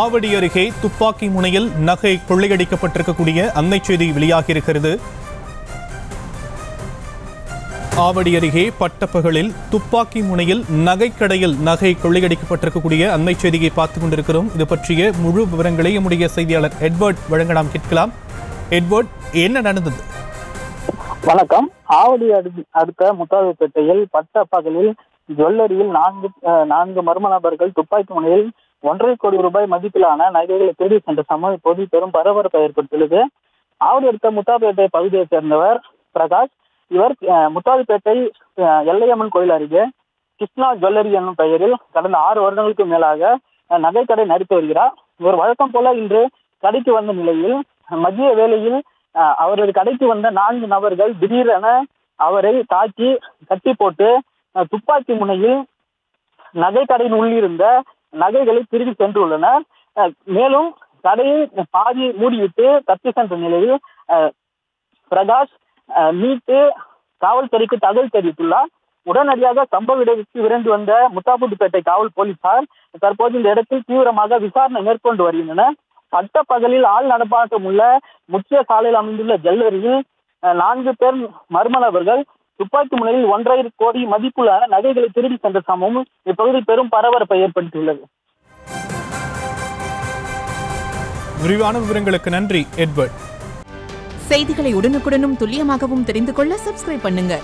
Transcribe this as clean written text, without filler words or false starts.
ஆவடி அருகே துப்பாக்கி முனையில் நகை கொள்ளையடிக்கப்பட்டிருக்கக்கூடிய அண்மை செய்தி வெளியாகியிருக்கிறது. ஆவடி அருகே பட்டப்பகலில் துப்பாக்கி முனையில் நகைக்கடையில் நகை கொள்ளையடிக்கப்பட்டிருக்கக்கூடிய அண்மை செய்தியை பார்த்துக் கொண்டிருக்கிறோம். இது பற்றிய முழு விவரங்களை நம்முடைய செய்தியாளர் எட்வர்ட் வழங்க நாம் கேட்கலாம். எட்வர்ட், என்ன நடந்தது? வணக்கம். ஆவடி அடுத்த முத்தாதுப்பேட்டையில் பட்டப்பகலில் ஜுவல்லரியில் நான்கு மர்ம நபர்கள் துப்பாக்கி முனையில் 1.5 கோடி ரூபாய் மதிப்பிலான நகைகளை திருடி சென்ற சம்பவம் இப்போது பெரும் பரபரப்பை ஏற்படுத்தியுள்ளது. ஆவடி அடுத்த முத்தாதுப்பேட்டை பகுதியைச் சேர்ந்தவர் பிரகாஷ். இவர் முத்தாதுப்பேட்டை எல்லையம்மன் கோயில் அருகே கிருஷ்ணா ஜுவல்லரி என்னும் பெயரில் கடந்த 6 வருடங்களுக்கு மேலாக நகைக்கடை நடத்தி வருகிறார். இவர் வழக்கம் போல இன்று கடைக்கு வந்த நிலையில் மதிய வேளையில் அவரது கடைக்கு வந்த 4 நபர்கள் திடீரென அவரை தாக்கி கட்டி போட்டு துப்பாக்கி முனையில் நகைக்கடையின் உள்ளிருந்த நகைகளை திருடி சென்றுள்ளனர். மேலும் கடையை பாதி மூடிவிட்டு தப்பி சென்ற நிலையில் பிரகாஷ் மீட்டு காவல்துறைக்கு தகவல் தெரிவித்துள்ளார். உடனடியாக சம்பவ இடத்திற்கு விரைந்து வந்த முத்தாதுப்பேட்டை காவல் போலீசார் தற்போது இந்த இடத்தில் தீவிரமாக விசாரணை மேற்கொண்டு வருகின்றனர். பட்டப்பகலில் ஆள் நடமாட்டம் உள்ள முக்கிய சாலையில் அமைந்துள்ள ஜுவல்லரியில் 4 பேர் மர்ம நபர்கள் துப்பாக்கி முனையில் 1.5 கோடி மதிப்புள்ள நகைகளை திருடி சென்ற சம்பவம் இப்பகுதியில் பெரும் பரபரப்பை ஏற்படுத்தியுள்ளது. விரிவான விவரங்களுக்கு நன்றி எட்வர்ட். செய்திகளை உடனுக்குடனும் துல்லியமாகவும் தெரிந்து கொள்ள சப்ஸ்கிரைப் பண்ணுங்க.